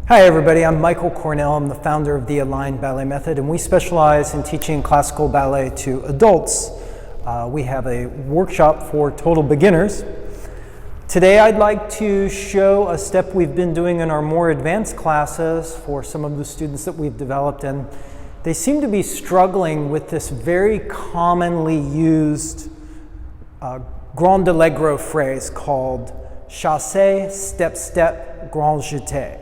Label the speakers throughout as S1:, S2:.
S1: Hi everybody, I'm Michael Cornell. I'm the founder of the Aligned Ballet Method, and we specialize in teaching classical ballet to adults. We have a workshop for total beginners. Today I'd like to show a step we've been doing in our more advanced classes for some of the students that we've developed, and they seem to be struggling with this very commonly used grand allegro phrase called Chassé, step, step, grand jeté.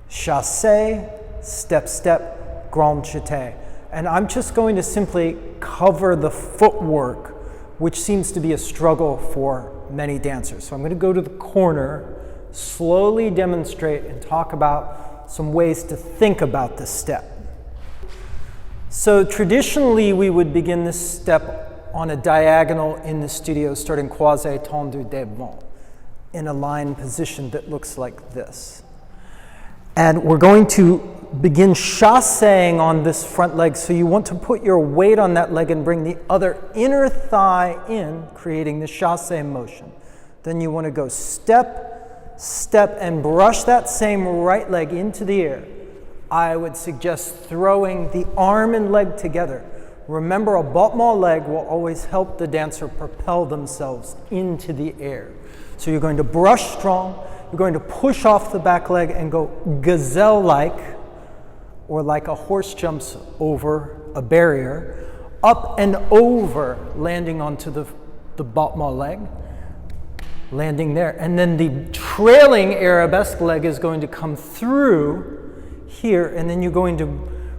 S1: Chassé, step, step, grand jeté. And I'm just going to simply cover the footwork, which seems to be a struggle for many dancers. So I'm going to go to the corner, slowly demonstrate and talk about some ways to think about this step. So traditionally we would begin this step on a diagonal in the studio, starting croisé tendu devant, in a line position that looks like this. And we're going to begin chasséing on this front leg, so you want to put your weight on that leg and bring the other inner thigh in, creating the chassé motion. Then you want to go step, step, and brush that same right leg into the air. I would suggest throwing the arm and leg together. Remember, a battement leg will always help the dancer propel themselves into the air. So you're going to brush strong. You're going to push off the back leg and go gazelle-like, or like a horse jumps over a barrier, up and over, landing onto the battement leg, landing there. And then the trailing arabesque leg is going to come through here, and then you're going to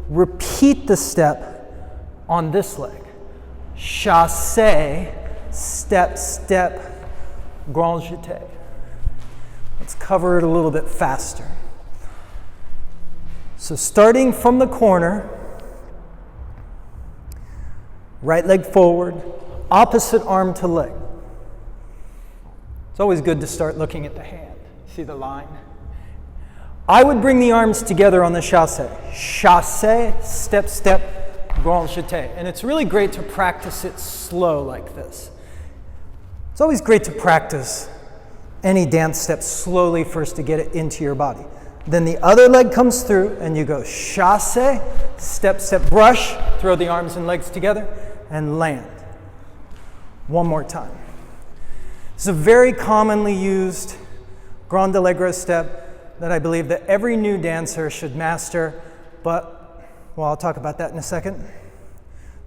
S1: repeat the step on this leg. Chassé, step, step, grand jeté. Let's cover it a little bit faster. So starting from the corner, right leg forward, opposite arm to leg. It's always good to start looking at the hand. See the line? I would bring the arms together on the chassé. Chassé, step, step, grand jeté. And it's really great to practice it slow like this. It's always great to practice any dance step slowly first to get it into your body. Then the other leg comes through and you go chassé, step, step, brush, throw the arms and legs together and land. One more time. It's a very commonly used grand allegro step that I believe that every new dancer should master, but, well, I'll talk about that in a second.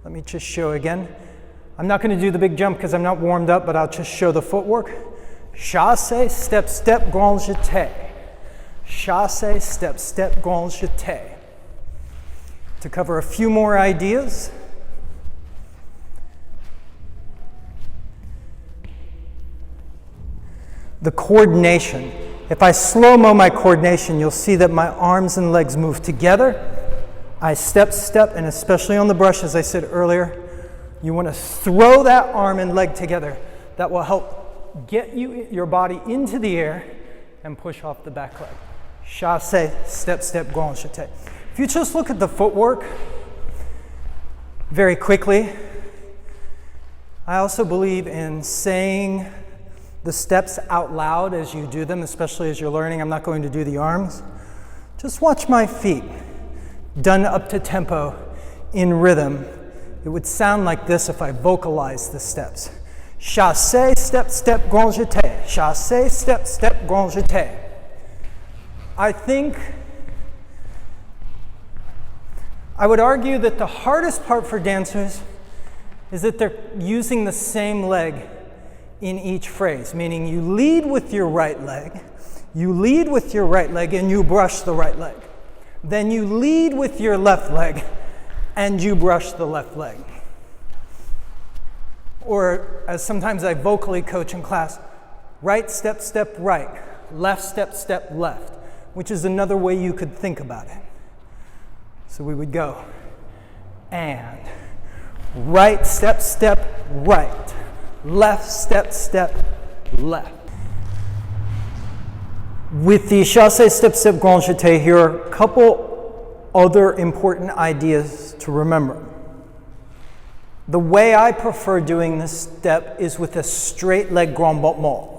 S1: Let me just show again. I'm not going to do the big jump because I'm not warmed up, but I'll just show the footwork. Chassé, step, step, grand jeté. Chassé, step, step, grand jeté. To cover a few more ideas. The coordination. If I slow-mo my coordination, you'll see that my arms and legs move together. I step, step, and especially on the brush, as I said earlier, you want to throw that arm and leg together. That will help get your body into the air and push off the back leg. Chassé, step, step, grand jeté. If you just look at the footwork very quickly, I also believe in saying the steps out loud as you do them, especially as you're learning. I'm not going to do the arms. Just watch my feet, done up to tempo, in rhythm. It would sound like this if I vocalized the steps. Chassé, step, step, grand jeté. Chassé, step, step, grand jeté. I would argue that the hardest part for dancers is that they're using the same leg in each phrase, meaning you lead with your right leg, and you brush the right leg. Then you lead with your left leg and you brush the left leg. Or, as sometimes I vocally coach in class, right step, step, right, left step, step, left, which is another way you could think about it. So we would go, and right step, step, right, left step, step, left. With the chassé, step, step, grand jeté, here are a couple other important ideas to remember. The way I prefer doing this step is with a straight leg grand battement.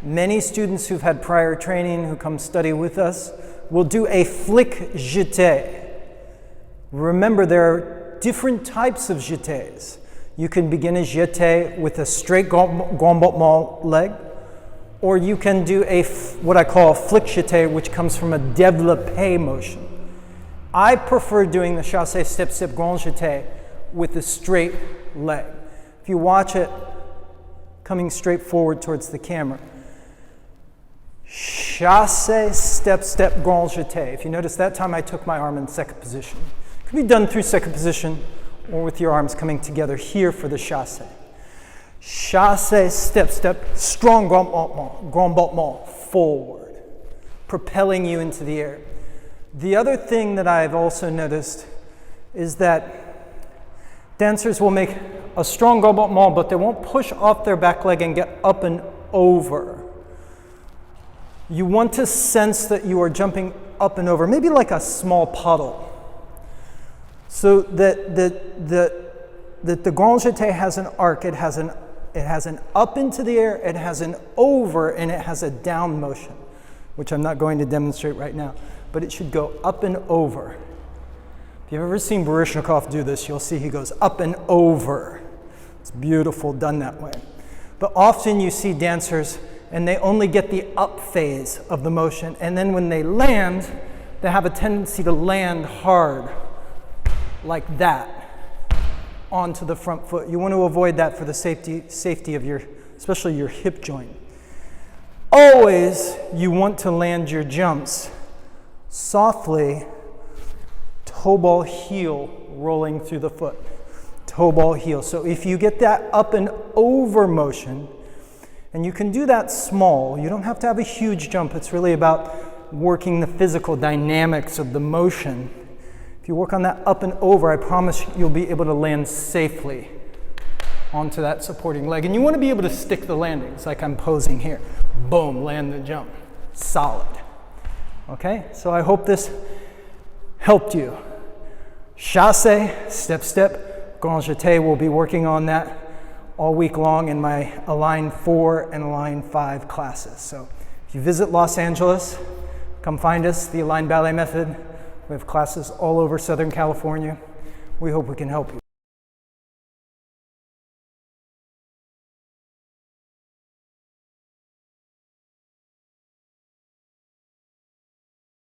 S1: Many students who've had prior training who come study with us we'll do a flick jeté. Remember, there are different types of jetés. You can begin a jeté with a straight grand battement leg, or you can do what I call a flick jeté, which comes from a développé motion. I prefer doing the chassé step-step grand jeté with a straight leg. If you watch it coming straight forward towards the camera, chassé step-step grand jeté. If you notice, that time I took my arm in second position. It can be done through second position or with your arms coming together here for the chassé. Chassé, step, step, strong grand battement, forward, propelling you into the air. The other thing that I've also noticed is that dancers will make a strong grand battement, but they won't push off their back leg and get up and over. You want to sense that you are jumping up and over, maybe like a small puddle, so that the grand jeté has an arc. It has an up into the air, it has an over, and it has a down motion, which I'm not going to demonstrate right now, but it should go up and over. If you've ever seen Baryshnikov do this, you'll see he goes up and over. It's beautiful done that way. But often you see dancers and they only get the up phase of the motion, and then when they land, they have a tendency to land hard like that onto the front foot. You want to avoid that for the safety of especially your hip joint. Always you want to land your jumps softly, toe ball heel rolling through the foot, toe ball heel. So if you get that up and over motion, and you can do that small, you don't have to have a huge jump. It's really about working the physical dynamics of the motion. If you work on that up and over, I promise you'll be able to land safely onto that supporting leg. And you want to be able to stick the landings like I'm posing here. Boom, land the jump. Solid. Okay, so I hope this helped you. Chassé, step, step, grand jeté. We'll be working on that all week long in my Align 4 and Align 5 classes. So if you visit Los Angeles, come find us, the Align Ballet Method. We have classes all over Southern California. We hope we can help you.